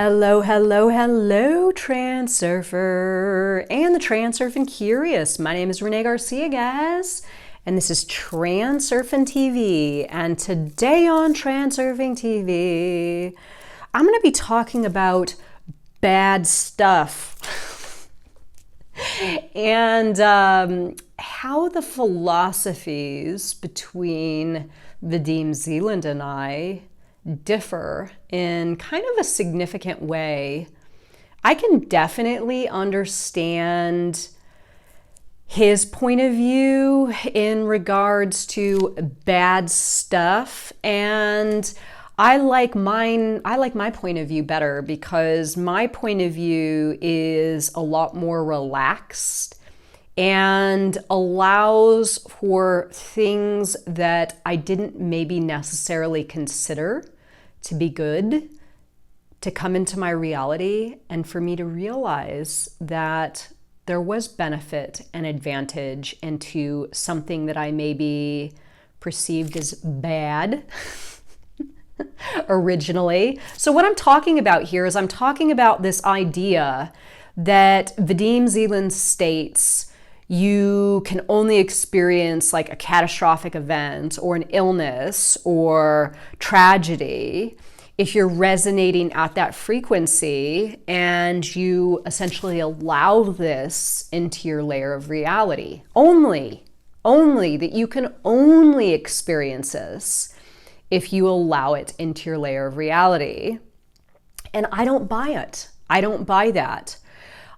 Hello, hello, hello, Transurfer and the Transurfing Curious. My name is Renee Garcia, guys, and this is TransurfingTV. And today on TransurfingTV, I'm going to be talking about bad stuff and how the philosophies between Vadim Zeland and I differ in kind of a significant way. I can definitely understand his point of view in regards to bad stuff, and I like my point of view better because my point of view is a lot more relaxed and allows for things that I didn't maybe necessarily consider to be good to come into my reality, and for me to realize that there was benefit and advantage into something that I maybe perceived as bad originally. So what I'm talking about here is I'm talking about this idea that Vadim Zeland states you can only experience like a catastrophic event or an illness or tragedy if you're resonating at that frequency and you essentially allow this into your layer of reality. Only that you can only experience this if you allow it into your layer of reality. And I don't buy it. I don't buy that.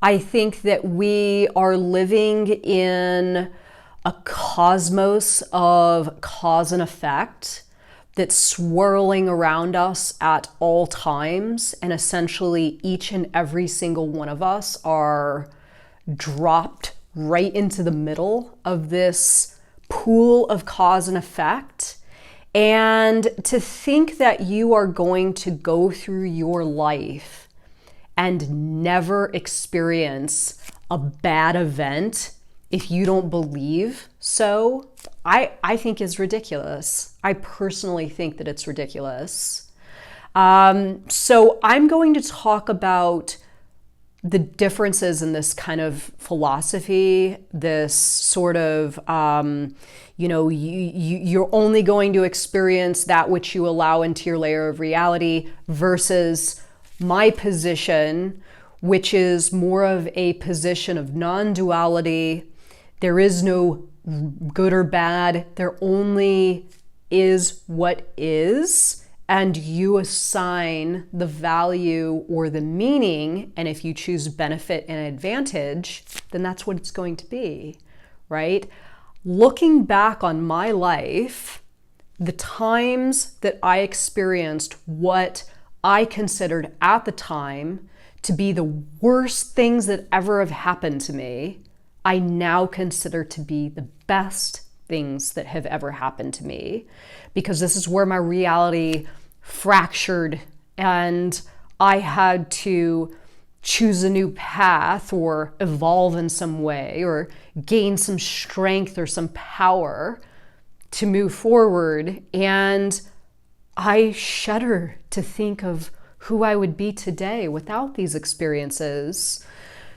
I think that we are living in a cosmos of cause and effect that's swirling around us at all times. And essentially each and every single one of us are dropped right into the middle of this pool of cause and effect. And to think that you are going to go through your life and never experience a bad event if you don't believe so, I think is ridiculous. I personally think that it's ridiculous. So I'm going to talk about the differences in this kind of philosophy, this sort of, you're only going to experience that which you allow into your layer of reality versus my position, which is more of a position of non-duality. There is no good or bad. There only is what is, and you assign the value or the meaning, and if you choose benefit and advantage, then that's what it's going to be, right? Looking back on my life, the times that I experienced what I considered at the time to be the worst things that ever have happened to me, I now consider to be the best things that have ever happened to me, because this is where my reality fractured and I had to choose a new path or evolve in some way or gain some strength or some power to move forward. And I shudder to think of who I would be today without these experiences.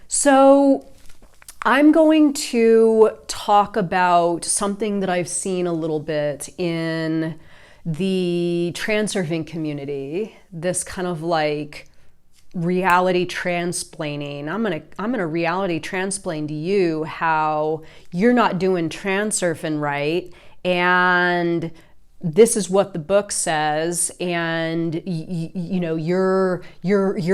So I'm going to talk about something that I've seen a little bit in the transurfing community, this kind of like reality transplaning. I'm gonna reality transplain to you how you're not doing transurfing right, and this is what the book says, and you're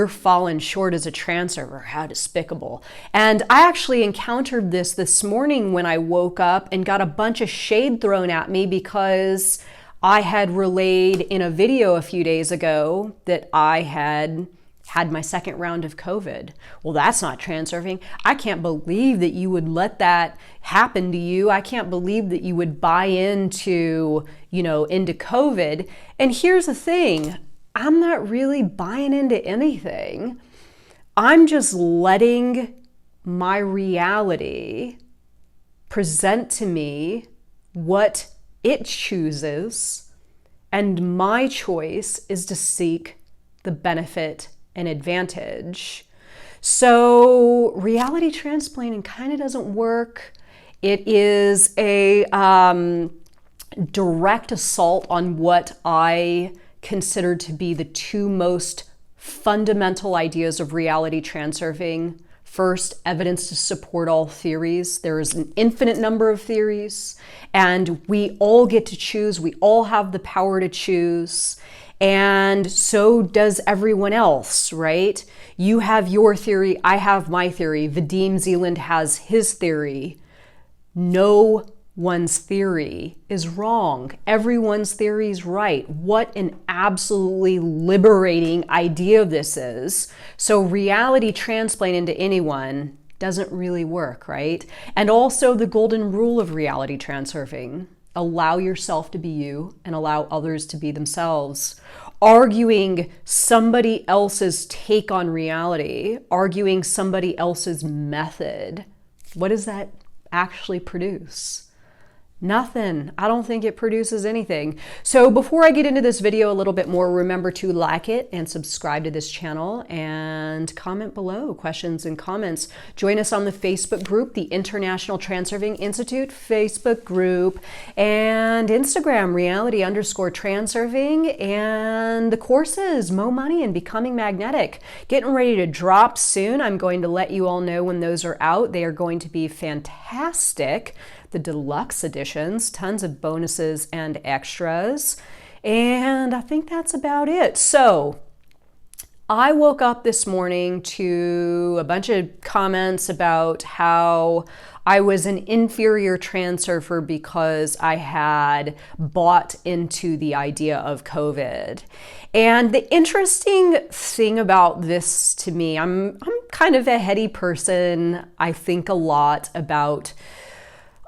falling short as a transurfer. How despicable. And I actually encountered this morning when I woke up and got a bunch of shade thrown at me because I had relayed in a video a few days ago that I had my second round of COVID. Well, that's not transurfing. I can't believe that you would let that happen to you. I can't believe that you would buy into COVID. And here's the thing, I'm not really buying into anything. I'm just letting my reality present to me what it chooses, and my choice is to seek the benefit an advantage. So reality transplanting kind of doesn't work. It is a direct assault on what I consider to be the two most fundamental ideas of reality transurfing. First, evidence to support all theories. There is an infinite number of theories, and we all get to choose. We all have the power to choose, and so does everyone else, right? You have your theory, I have my theory, Vadim Zeland has his theory. No one's theory is wrong. Everyone's theory is right. What an absolutely liberating idea this is. So reality transplant into anyone doesn't really work, right? And also the golden rule of reality transurfing: allow yourself to be you and allow others to be themselves. Arguing somebody else's take on reality, arguing somebody else's method, what does that actually produce? Nothing. I don't think it produces anything. So before I get into this video a little bit more, remember to like it and subscribe to this channel and comment below questions and comments. Join us on the Facebook group, the International Transurfing Institute Facebook group, and Instagram, reality_transurfing, and the courses, Mo Money and Becoming Magnetic. Getting ready to drop soon. I'm going to let you all know when those are out. They are going to be fantastic. The deluxe editions, tons of bonuses and extras. And I think that's about it. So I woke up this morning to a bunch of comments about how I was an inferior transurfer because I had bought into the idea of COVID. And the interesting thing about this to me, I'm kind of a heady person. I think a lot about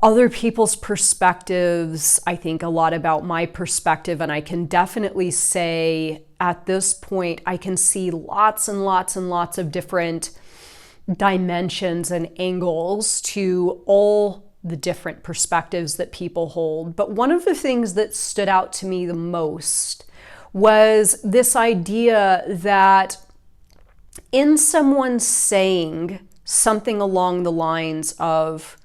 other people's perspectives. I think a lot about my perspective, and I can definitely say at this point, I can see lots and lots and lots of different dimensions and angles to all the different perspectives that people hold. But one of the things that stood out to me the most was this idea that in someone saying something along the lines of,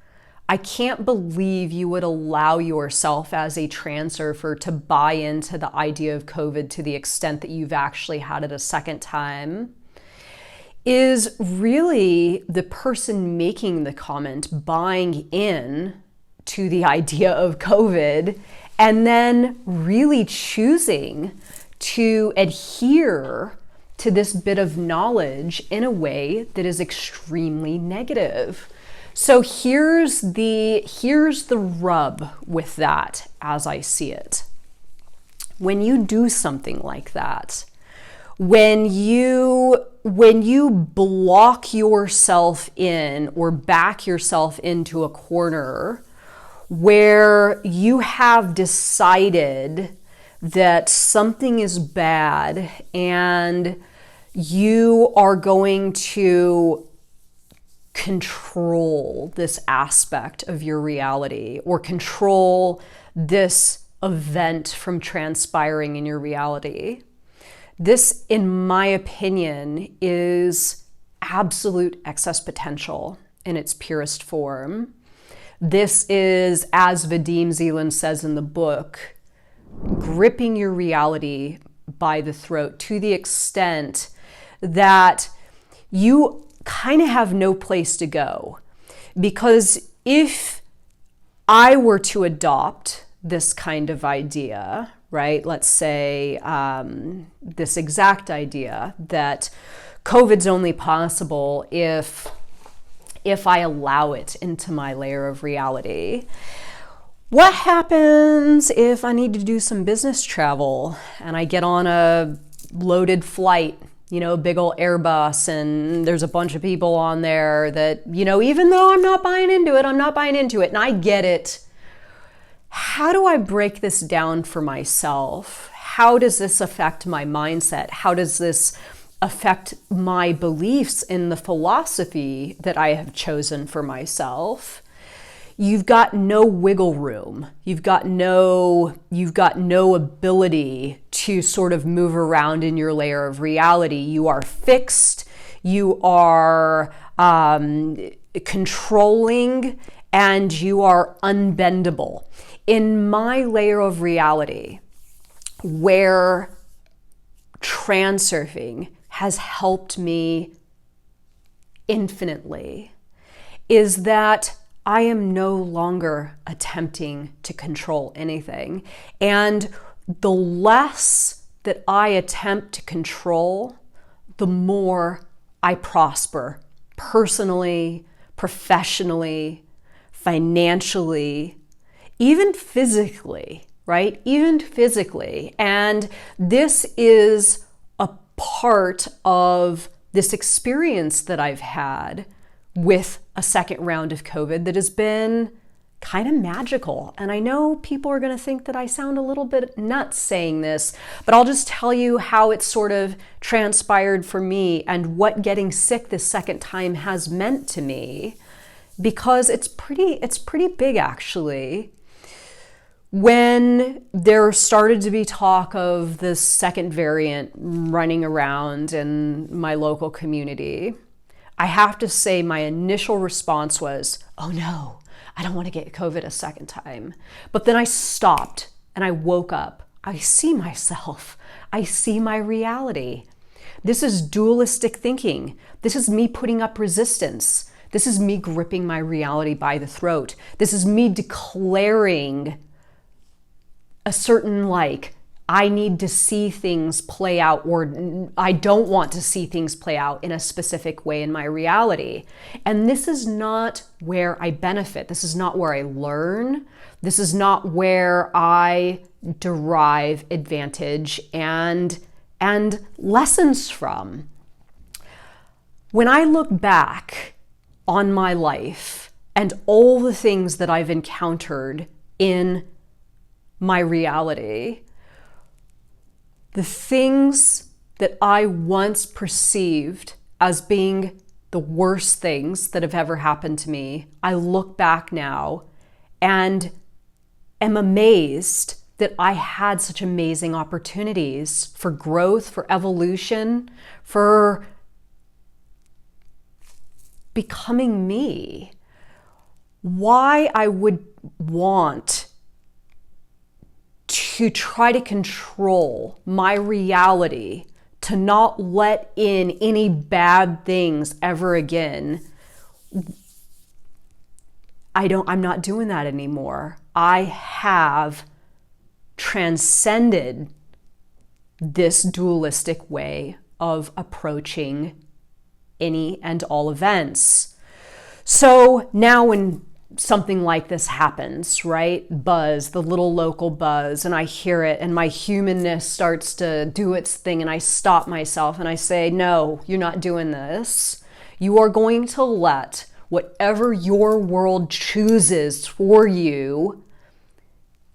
I can't believe you would allow yourself as a transurfer to buy into the idea of COVID to the extent that you've actually had it a second time, is really the person making the comment buying in to the idea of COVID and then really choosing to adhere to this bit of knowledge in a way that is extremely negative. So here's the rub with that as I see it. When you do something like that, when you block yourself in or back yourself into a corner where you have decided that something is bad and you are going to control this aspect of your reality or control this event from transpiring in your reality. This, in my opinion, is absolute excess potential in its purest form. This is, as Vadim Zeland says in the book, gripping your reality by the throat to the extent that you kind of have no place to go. Because if I were to adopt this kind of idea, right, let's say this exact idea that COVID's only possible if I allow it into my layer of reality, what happens if I need to do some business travel and I get on a loaded flight, you know, big old Airbus, and there's a bunch of people on there that, you know, even though I'm not buying into it, and I get it. How do I break this down for myself? How does this affect my mindset? How does this affect my beliefs in the philosophy that I have chosen for myself? you've got no wiggle room. You've got no ability to sort of move around in your layer of reality. You are fixed. You are controlling, and you are unbendable. In my layer of reality, where transurfing has helped me infinitely, is that I am no longer attempting to control anything. And the less that I attempt to control, the more I prosper personally, professionally, financially, even physically, right? Even physically. And this is a part of this experience that I've had with a second round of COVID that has been kind of magical. And I know people are going to think that I sound a little bit nuts saying this, but I'll just tell you how it sort of transpired for me and what getting sick this second time has meant to me, because it's pretty big actually. When there started to be talk of this second variant running around in my local community, I have to say my initial response was, oh no, I don't want to get COVID a second time. But then I stopped and I woke up. I see myself. I see my reality. This is dualistic thinking. This is me putting up resistance. This is me gripping my reality by the throat. This is me declaring a certain I need to see things play out, or I don't want to see things play out in a specific way in my reality. And this is not where I benefit. This is not where I learn. This is not where I derive advantage and lessons from. When I look back on my life and all the things that I've encountered in my reality, the things that I once perceived as being the worst things that have ever happened to me, I look back now and am amazed that I had such amazing opportunities for growth, for evolution, for becoming me. Why I would want to try to control my reality, to not let in any bad things ever again, I'm not doing that anymore. I have transcended this dualistic way of approaching any and all events. So now when something like this happens, right? Buzz, the little local buzz, and I hear it and my humanness starts to do its thing, and I stop myself and I say, no, you're not doing this. You are going to let whatever your world chooses for you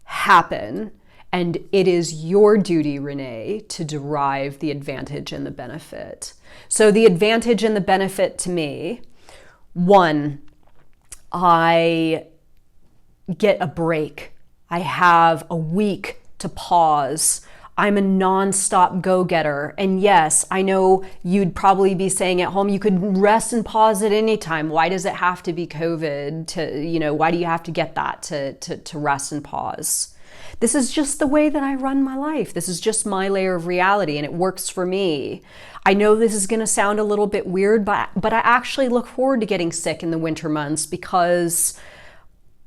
happen. And it is your duty, Renee, to derive the advantage and the benefit. So the advantage and the benefit to me, one, I get a break. I have a week to pause. I'm a non-stop go-getter. And yes, I know you'd probably be saying at home, you could rest and pause at any time. Why does it have to be COVID why do you have to get that to rest and pause? This is just the way that I run my life. This is just my layer of reality, and it works for me. I know this is going to sound a little bit weird, but I actually look forward to getting sick in the winter months because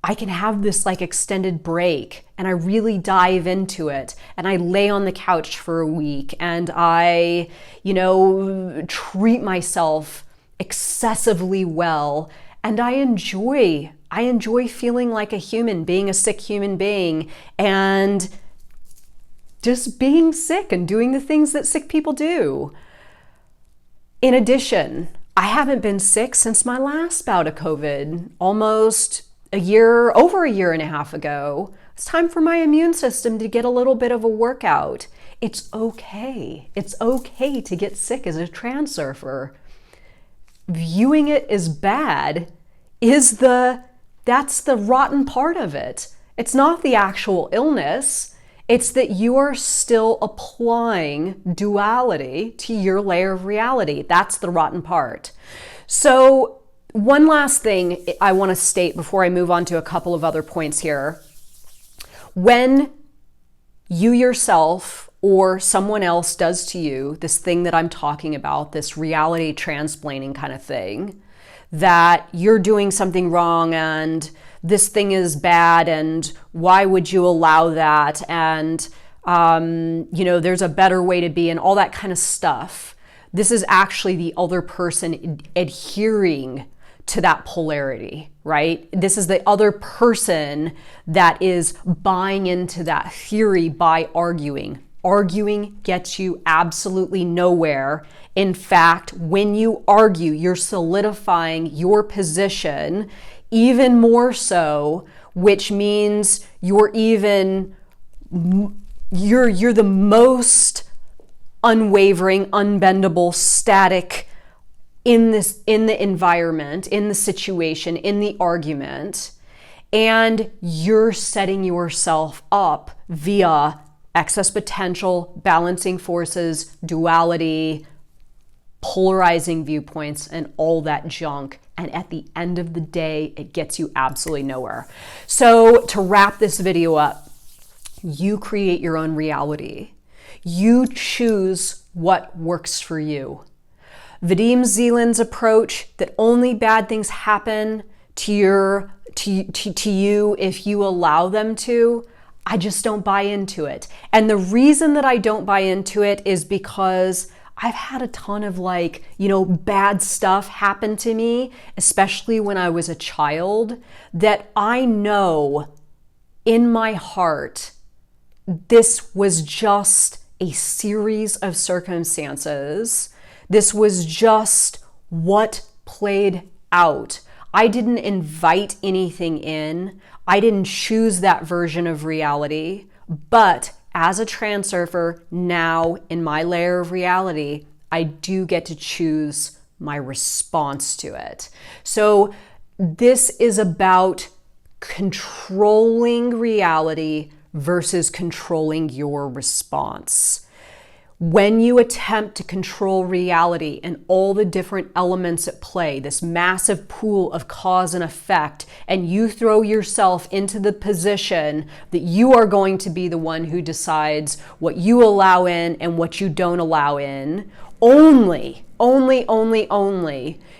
I can have this extended break and I really dive into it, and I lay on the couch for a week and I, treat myself excessively well, and I enjoy feeling like a human, being a sick human being, and just being sick and doing the things that sick people do. In addition, I haven't been sick since my last bout of COVID, almost over a year and a half ago. It's time for my immune system to get a little bit of a workout. It's okay. It's okay to get sick as a transurfer. Viewing it as bad is the That's the rotten part of it. It's not the actual illness. It's that you are still applying duality to your layer of reality. That's the rotten part. So one last thing I want to state before I move on to a couple of other points here. When you yourself or someone else does to you this thing that I'm talking about, this reality transplanting kind of thing, that you're doing something wrong and this thing is bad and why would you allow that, and there's a better way to be, and all that kind of stuff. This is actually the other person adhering to that polarity, right? This is the other person that is buying into that theory by arguing. Arguing gets you absolutely nowhere. In fact, when you argue, you're solidifying your position even more so, which means you're the most unwavering, unbendable, static in the environment, in the situation, in the argument, and you're setting yourself up via excess potential, balancing forces, duality, polarizing viewpoints, and all that junk. And at the end of the day, it gets you absolutely nowhere. So to wrap this video up, you create your own reality. You choose what works for you. Vadim Zeland's approach that only bad things happen to you if you allow them to, I just don't buy into it. And the reason that I don't buy into it is because I've had a ton of bad stuff happen to me, especially when I was a child, that I know in my heart, this was just a series of circumstances. This was just what played out. I didn't invite anything in. I didn't choose that version of reality, but as a transurfer now in my layer of reality, I do get to choose my response to it. So this is about controlling reality versus controlling your response. When you attempt to control reality and all the different elements at play, this massive pool of cause and effect, and you throw yourself into the position that you are going to be the one who decides what you allow in and what you don't allow in, only,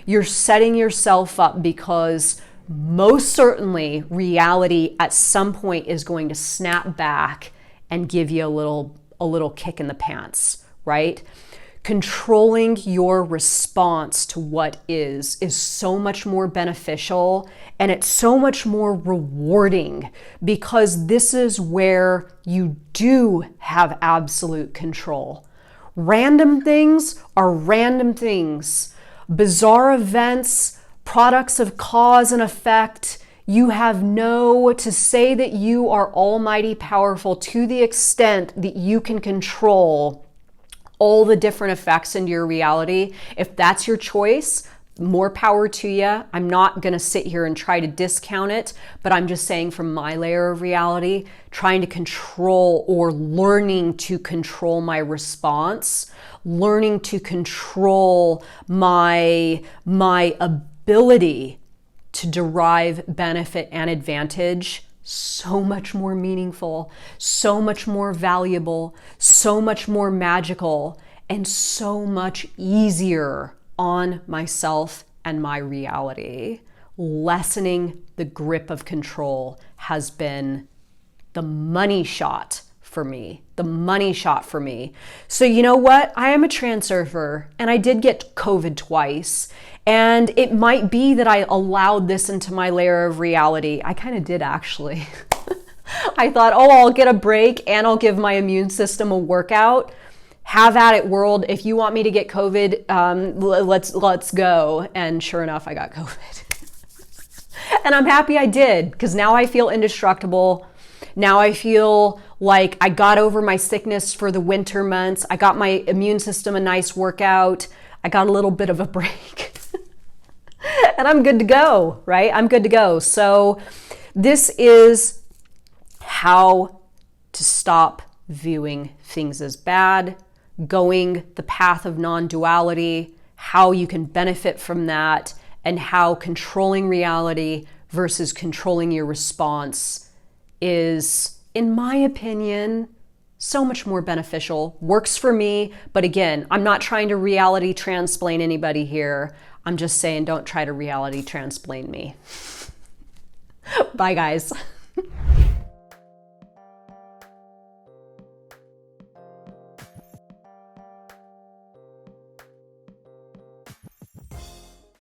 you're setting yourself up, because most certainly reality at some point is going to snap back and give you a little kick in the pants, right? Controlling your response to what is so much more beneficial, and it's so much more rewarding, because this is where you do have absolute control. Random things are random things. Bizarre events, products of cause and effect, you have to say that you are almighty powerful to the extent that you can control all the different effects into your reality. If that's your choice, more power to you. I'm not going to sit here and try to discount it, but I'm just saying from my layer of reality, trying to control or learning to control my response, learning to control my ability to derive benefit and advantage, so much more meaningful, so much more valuable, so much more magical, and so much easier on myself and my reality. Lessening the grip of control has been the money shot for me. So you know what? I am a transurfer, and I did get COVID twice. And it might be that I allowed this into my layer of reality. I kind of did, actually. I thought, I'll get a break and I'll give my immune system a workout. Have at it, world. If you want me to get COVID, let's go. And sure enough, I got COVID. And I'm happy I did, because now I feel indestructible. Now I feel like I got over my sickness for the winter months. I got my immune system a nice workout. I got a little bit of a break. and I'm good to go, right? I'm good to go. So this is how to stop viewing things as bad, going the path of non-duality, how you can benefit from that, and how controlling reality versus controlling your response is, in my opinion, so much more beneficial, works for me. But again, I'm not trying to reality transplain anybody here. I'm just saying, don't try to reality transplain me. Bye, guys.